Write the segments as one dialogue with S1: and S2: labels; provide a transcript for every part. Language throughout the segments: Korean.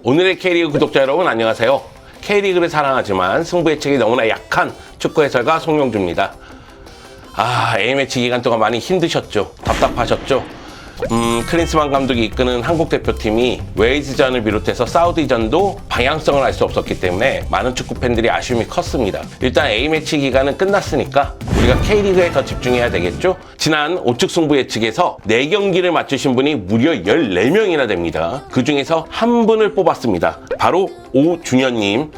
S1: 오늘의 K리그 구독자 여러분 안녕하세요. K리그를 사랑하지만 승부 예측이 너무나 약한 축구 해설가 송영주입니다. A매치 기간 동안 많이 힘드셨죠? 답답하셨죠? 클린스만 감독이 이끄는 한국 대표팀이 웨일즈전을 비롯해서 사우디전도 방향성을 알 수 없었기 때문에 많은 축구 팬들이 아쉬움이 컸습니다. 일단 A매치 기간은 끝났으니까 우리가 K리그에 더 집중해야 되겠죠? 지난 우측 승부 예측에서 4경기를 맞추신 분이 무려 14명이나 됩니다. 그 중에서 한 분을 뽑았습니다. 바로 오준현님.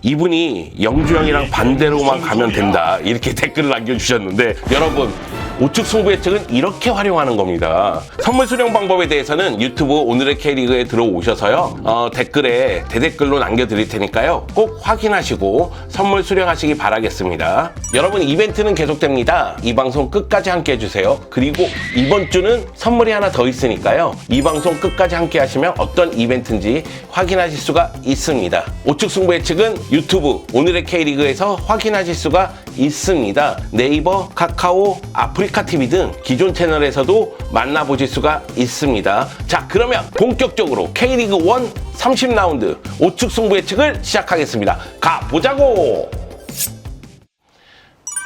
S1: 이분이 영주형이랑 반대로만 가면 된다 이렇게 댓글을 남겨주셨는데, 여러분 우측 승부 예측은 이렇게 활용하는 겁니다. 선물 수령 방법에 대해서는 유튜브 오늘의 K리그에 들어오셔서요 댓글에 대댓글로 남겨드릴 테니까요 꼭 확인하시고 선물 수령하시기 바라겠습니다. 여러분 이벤트는 계속됩니다. 이 방송 끝까지 함께 해주세요. 그리고 이번 주는 선물이 하나 더 있으니까요 이 방송 끝까지 함께 하시면 어떤 이벤트인지 확인하실 수가 있습니다. 우측 승부 예측은 유튜브 오늘의 K리그에서 확인하실 수가 있습니다. 네이버, 카카오, 아프리카TV 등 기존 채널에서도 만나보실 수가 있습니다. 자, 그러면 본격적으로 K리그 1 30라운드 우측 승부 예측을 시작하겠습니다. 가보자고!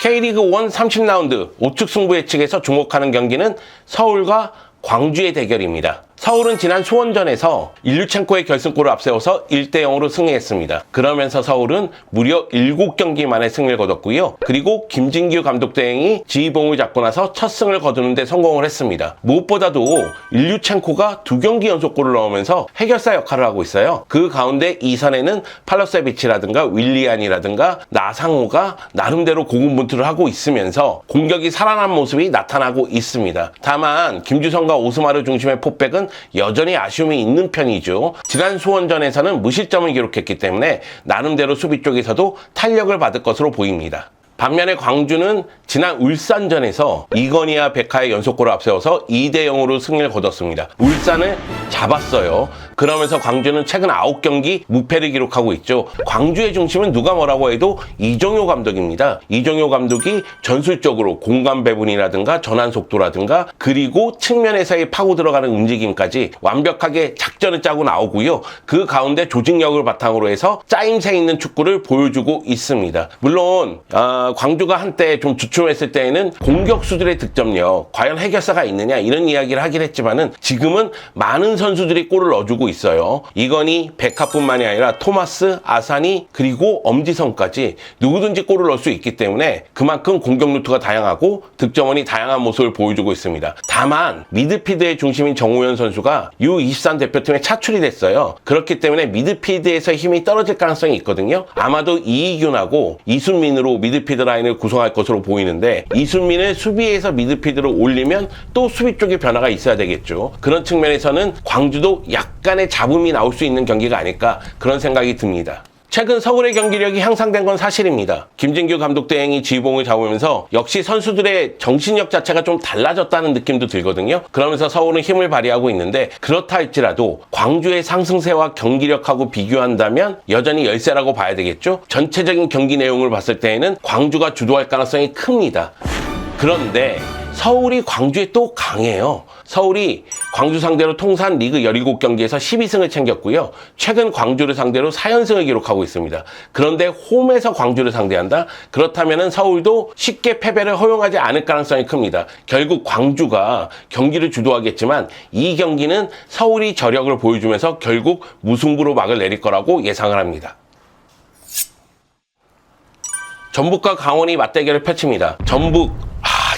S1: K리그 1 30라운드 우측 승부 예측에서 주목하는 경기는 서울과 광주의 대결입니다. 서울은 지난 수원전에서 일류첸코의 결승골을 앞세워서 1대0으로 승리했습니다. 그러면서 서울은 무려 7경기 만에 승리를 거뒀고요. 그리고 김진규 감독 대행이 지휘봉을 잡고 나서 첫 승을 거두는 데 성공을 했습니다. 무엇보다도 일류첸코가 2경기 연속골을 넣으면서 해결사 역할을 하고 있어요. 그 가운데 이선에는 팔로세비치라든가 윌리안이라든가 나상호가 나름대로 고군분투를 하고 있으면서 공격이 살아난 모습이 나타나고 있습니다. 다만 김주성과 오스마르 중심의 포백은 여전히 아쉬움이 있는 편이죠. 지난 수원전에서는 무실점을 기록했기 때문에 나름대로 수비 쪽에서도 탄력을 받을 것으로 보입니다. 반면에 광주는 지난 울산전에서 이건희와 백하의 연속골을 앞세워서 2대0으로 승리를 거뒀습니다. 울산을 잡았어요. 그러면서 광주는 최근 9경기 무패를 기록하고 있죠. 광주의 중심은 누가 뭐라고 해도 이정효 감독입니다. 이정효 감독이 전술적으로 공간 배분이라든가 전환 속도라든가 그리고 측면에서의 파고 들어가는 움직임까지 완벽하게 작전을 짜고 나오고요. 그 가운데 조직력을 바탕으로 해서 짜임새 있는 축구를 보여주고 있습니다. 물론 광주가 한때 좀 주춤했을 때에는 공격수들의 득점력, 과연 해결사가 있느냐 이런 이야기를 하긴 했지만은 지금은 많은 선수들이 골을 넣어주고 있어요. 이건희, 백하뿐만이 아니라 토마스, 아산이 그리고 엄지성까지 누구든지 골을 넣을 수 있기 때문에 그만큼 공격 루트가 다양하고 득점원이 다양한 모습을 보여주고 있습니다. 다만 미드필드의 중심인 정우현 선수가 U23 대표팀에 차출이 됐어요. 그렇기 때문에 미드필드에서 힘이 떨어질 가능성이 있거든요. 아마도 이희균하고 이순민으로 미드필드 라인을 구성할 것으로 보이는데, 이순민을 수비에서 미드필드로 올리면 또 수비 쪽에 변화가 있어야 되겠죠. 그런 측면에서는 광주도 약간의 잡음이 나올 수 있는 경기가 아닐까 그런 생각이 듭니다. 최근 서울의 경기력이 향상된 건 사실입니다. 김진규 감독 대행이 지휘봉을 잡으면서 역시 선수들의 정신력 자체가 좀 달라졌다는 느낌도 들거든요. 그러면서 서울은 힘을 발휘하고 있는데, 그렇다 할지라도 광주의 상승세와 경기력하고 비교한다면 여전히 열세라고 봐야 되겠죠. 전체적인 경기 내용을 봤을 때에는 광주가 주도할 가능성이 큽니다. 그런데 서울이 광주에 또 강해요. 서울이 광주 상대로 통산 리그 17경기에서 12승을 챙겼고요. 최근 광주를 상대로 4연승을 기록하고 있습니다. 그런데 홈에서 광주를 상대한다? 그렇다면 서울도 쉽게 패배를 허용하지 않을 가능성이 큽니다. 결국 광주가 경기를 주도하겠지만 이 경기는 서울이 저력을 보여주면서 결국 무승부로 막을 내릴 거라고 예상을 합니다. 전북과 강원이 맞대결을 펼칩니다. 전북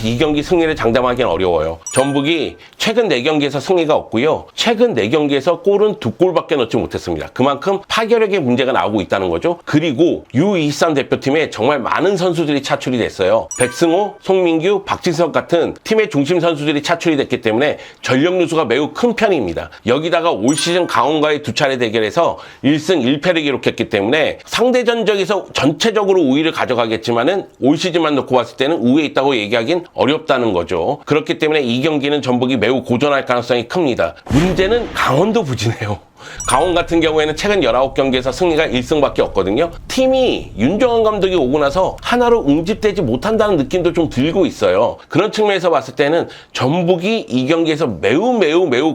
S1: 이 경기 승리를 장담하기는 어려워요. 전북이 최근 4경기에서 승리가 없고요. 최근 4경기에서 골은 2골밖에 넣지 못했습니다. 그만큼 파괴력의 문제가 나오고 있다는 거죠. 그리고 U23 대표팀에 정말 많은 선수들이 차출이 됐어요. 백승호, 송민규, 박진석 같은 팀의 중심 선수들이 차출이 됐기 때문에 전력 누수가 매우 큰 편입니다. 여기다가 올 시즌 강원과의 2차례 대결에서 1승 1패를 기록했기 때문에 상대 전적에서 전체적으로 우위를 가져가겠지만은 올 시즌만 놓고 봤을 때는 우위에 있다고 얘기하긴 어렵다는 거죠. 그렇기 때문에 이 경기는 전북이 매우 고전할 가능성이 큽니다. 문제는 강원도 부진해요. 강원 같은 경우에는 최근 19경기에서 승리가 1승밖에 없거든요. 팀이 윤정환 감독이 오고 나서 하나로 응집되지 못한다는 느낌도 좀 들고 있어요. 그런 측면에서 봤을 때는 전북이 이 경기에서 매우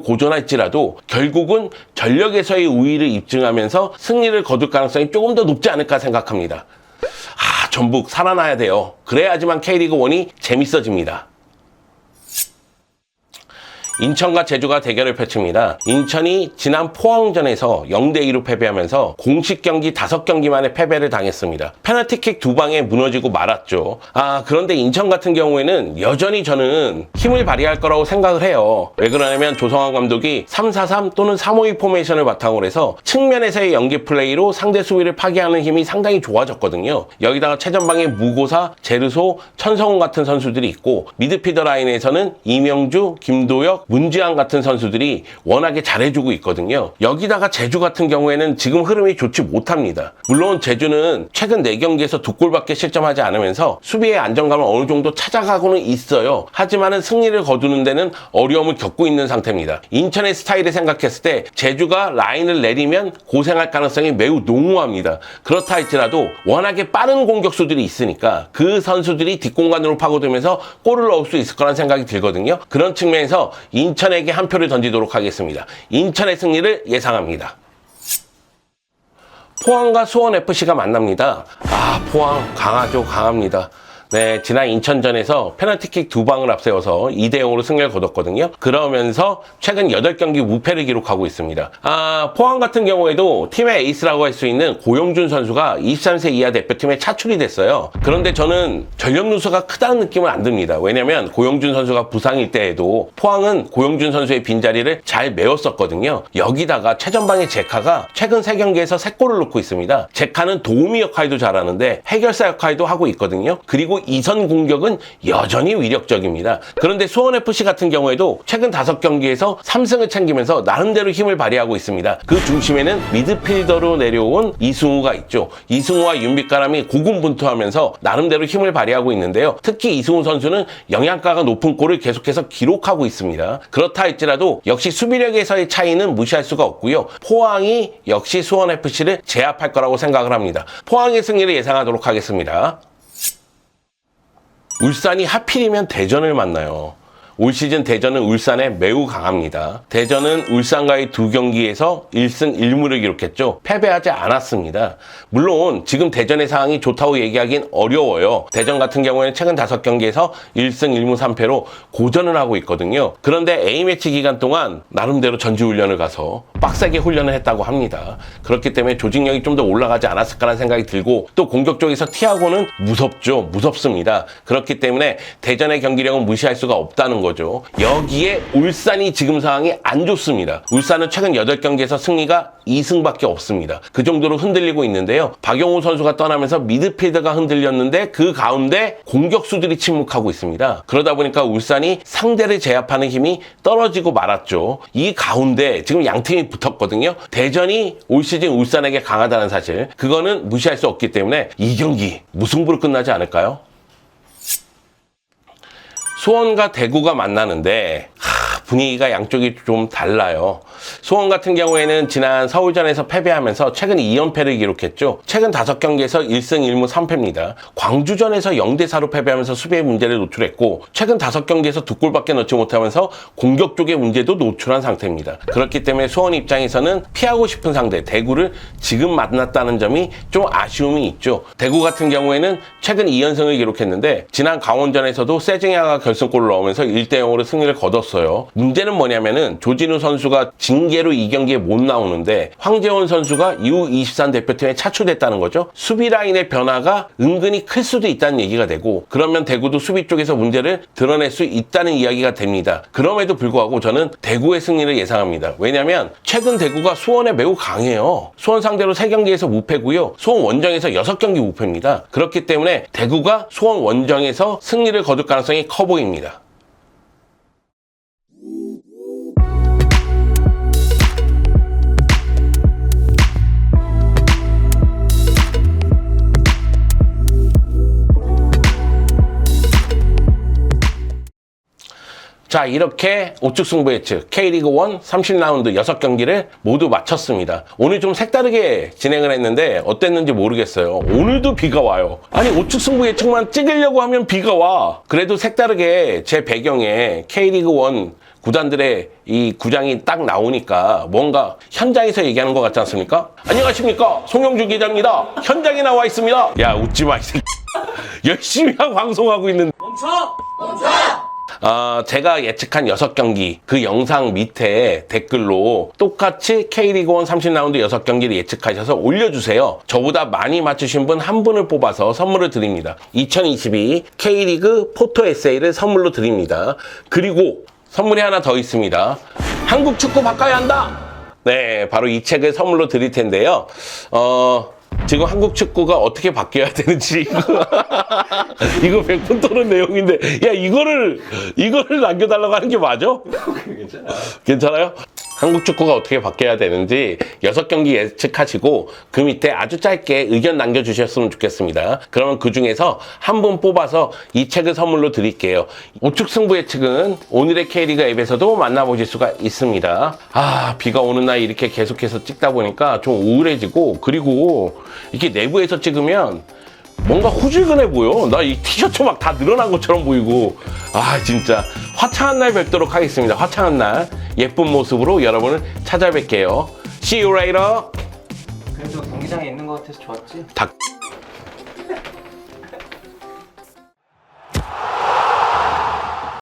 S1: 고전할지라도 결국은 전력에서의 우위를 입증하면서 승리를 거둘 가능성이 조금 더 높지 않을까 생각합니다. 전북 살아나야 돼요. 그래야지만 K리그1이 재밌어집니다. 인천과 제주가 대결을 펼칩니다. 인천이 지난 포항전에서 0대2로 패배하면서 공식 경기 5경기 만에 패배를 당했습니다. 페널티킥 2방에 무너지고 말았죠. 그런데 인천 같은 경우에는 여전히 저는 힘을 발휘할 거라고 생각을 해요. 왜 그러냐면 조성환 감독이 3-4-3 또는 3-5-2 포메이션을 바탕으로 해서 측면에서의 연계 플레이로 상대 수비를 파괴하는 힘이 상당히 좋아졌거든요. 여기다가 최전방에 무고사, 제르소, 천성훈 같은 선수들이 있고 미드필더 라인에서는 이명주, 김도혁, 문지환 같은 선수들이 워낙에 잘해주고 있거든요. 여기다가 제주 같은 경우에는 지금 흐름이 좋지 못합니다. 물론 제주는 최근 4경기에서 2골밖에 실점하지 않으면서 수비의 안정감을 어느 정도 찾아가고는 있어요. 하지만은 승리를 거두는 데는 어려움을 겪고 있는 상태입니다. 인천의 스타일을 생각했을 때 제주가 라인을 내리면 고생할 가능성이 매우 농후합니다. 그렇다 할지라도 워낙에 빠른 공격수들이 있으니까 그 선수들이 뒷공간으로 파고들면서 골을 넣을 수 있을 거란 생각이 들거든요. 그런 측면에서 인천에게 한 표를 던지도록 하겠습니다. 인천의 승리를 예상합니다. 포항과 수원FC가 만납니다. 포항 강하죠. 강합니다. 네, 지난 인천전에서 페널티킥 2방을 앞세워서 2대0으로 승리를 거뒀거든요. 그러면서 최근 8경기 무패를 기록하고 있습니다. 포항 같은 경우에도 팀의 에이스라고 할 수 있는 고용준 선수가 23세 이하 대표팀에 차출이 됐어요. 그런데 저는 전력 누수가 크다는 느낌은 안 듭니다. 왜냐면 고용준 선수가 부상일 때에도 포항은 고용준 선수의 빈자리를 잘 메웠었거든요. 여기다가 최전방의 제카가 최근 3경기에서 3골을 넣고 있습니다. 제카는 도우미 역할도 잘하는데 해결사 역할도 하고 있거든요. 그리고 이선 공격은 여전히 위력적입니다. 그런데 수원FC 같은 경우에도 최근 5경기에서 3승을 챙기면서 나름대로 힘을 발휘하고 있습니다. 그 중심에는 미드필더로 내려온 이승우가 있죠. 이승우와 윤빛가람이 고군분투하면서 나름대로 힘을 발휘하고 있는데요. 특히 이승우 선수는 영양가가 높은 골을 계속해서 기록하고 있습니다. 그렇다 할지라도 역시 수비력에서의 차이는 무시할 수가 없고요. 포항이 역시 수원FC를 제압할 거라고 생각을 합니다. 포항의 승리를 예상하도록 하겠습니다. 울산이 하필이면 대전을 만나요. 올 시즌 대전은 울산에 매우 강합니다. 대전은 울산과의 2경기에서 1승 1무를 기록했죠. 패배하지 않았습니다. 물론 지금 대전의 상황이 좋다고 얘기하긴 어려워요. 대전 같은 경우에는 최근 5경기에서 1승 1무 3패로 고전을 하고 있거든요. 그런데 A매치 기간 동안 나름대로 전지훈련을 가서 빡세게 훈련을 했다고 합니다. 그렇기 때문에 조직력이 좀 더 올라가지 않았을까라는 생각이 들고 또 공격 쪽에서 티아고는 무섭죠. 무섭습니다. 그렇기 때문에 대전의 경기력은 무시할 수가 없다는 거죠. 여기에 울산이 지금 상황이 안 좋습니다. 울산은 최근 8경기에서 승리가 2승밖에 없습니다. 그 정도로 흔들리고 있는데요. 박용우 선수가 떠나면서 미드필더가 흔들렸는데 그 가운데 공격수들이 침묵하고 있습니다. 그러다 보니까 울산이 상대를 제압하는 힘이 떨어지고 말았죠. 이 가운데 지금 양팀이 붙었거든요. 대전이 올 시즌 울산에게 강하다는 사실, 그거는 무시할 수 없기 때문에 이 경기 무승부로 끝나지 않을까요? 수원과 대구가 만나는데 분위기가 양쪽이 좀 달라요. 수원 같은 경우에는 지난 서울전에서 패배하면서 최근 2연패를 기록했죠. 최근 5경기에서 1승 1무 3패입니다. 광주전에서 0대4로 패배하면서 수비의 문제를 노출했고 최근 5경기에서 2골밖에 넣지 못하면서 공격 쪽의 문제도 노출한 상태입니다. 그렇기 때문에 수원 입장에서는 피하고 싶은 상대 대구를 지금 만났다는 점이 좀 아쉬움이 있죠. 대구 같은 경우에는 최근 2연승을 기록했는데 지난 강원전에서도 세징야가 결승골을 넣으면서 1대0으로 승리를 거뒀어요. 문제는 뭐냐면은 조진우 선수가 징계로 이 경기에 못 나오는데 황재원 선수가 U23 대표팀에 차출됐다는 거죠. 수비 라인의 변화가 은근히 클 수도 있다는 얘기가 되고, 그러면 대구도 수비 쪽에서 문제를 드러낼 수 있다는 이야기가 됩니다. 그럼에도 불구하고 저는 대구의 승리를 예상합니다. 왜냐면 최근 대구가 수원에 매우 강해요. 수원 상대로 3경기에서 무패고요. 수원 원정에서 6경기 무패입니다. 그렇기 때문에 대구가 수원 원정에서 승리를 거둘 가능성이 커 보입니다. 자, 이렇게 우측 승부 예측 K리그 1 30라운드 6경기를 모두 마쳤습니다. 오늘 좀 색다르게 진행을 했는데 어땠는지 모르겠어요. 오늘도 비가 와요. 아니, 우측 승부 예측만 찍으려고 하면 비가 와. 그래도 색다르게 제 배경에 K리그 1 구단들의 이 구장이 딱 나오니까 뭔가 현장에서 얘기하는 것 같지 않습니까? 안녕하십니까, 송영주 기자입니다. 현장에 나와 있습니다. 야, 웃지 마, 이 새끼. 열심히 하고 방송하고 있는데. 멈춰! 제가 예측한 6경기 그 영상 밑에 댓글로 똑같이 K리그 1 30라운드 6경기를 예측하셔서 올려주세요. 저보다 많이 맞추신 분 한 분을 뽑아서 선물을 드립니다. 2022 K리그 포토 에세이를 선물로 드립니다. 그리고 선물이 하나 더 있습니다. 한국 축구 바꿔야 한다! 네, 바로 이 책을 선물로 드릴 텐데요. 지금 한국 축구가 어떻게 바뀌어야 되는지 이거 100분 토론 내용인데, 야, 이거를 남겨달라고 하는 게 맞아? 괜찮아요? 한국 축구가 어떻게 바뀌어야 되는지 6경기 예측하시고 그 밑에 아주 짧게 의견 남겨주셨으면 좋겠습니다. 그러면 그 중에서 한 분 뽑아서 이 책을 선물로 드릴게요. 우측 승부 예측은 오늘의 K리그 앱에서도 만나보실 수가 있습니다. 비가 오는 날 이렇게 계속해서 찍다 보니까 좀 우울해지고, 그리고 이렇게 내부에서 찍으면 뭔가 후줄근해 보여. 나 이 티셔츠 막 다 늘어난 것처럼 보이고. 진짜 화창한 날 뵙도록 하겠습니다. 화창한 날 예쁜 모습으로 여러분을 찾아뵐게요. See you later.
S2: 그래도 경기장에 있는 것 같아서 좋았지?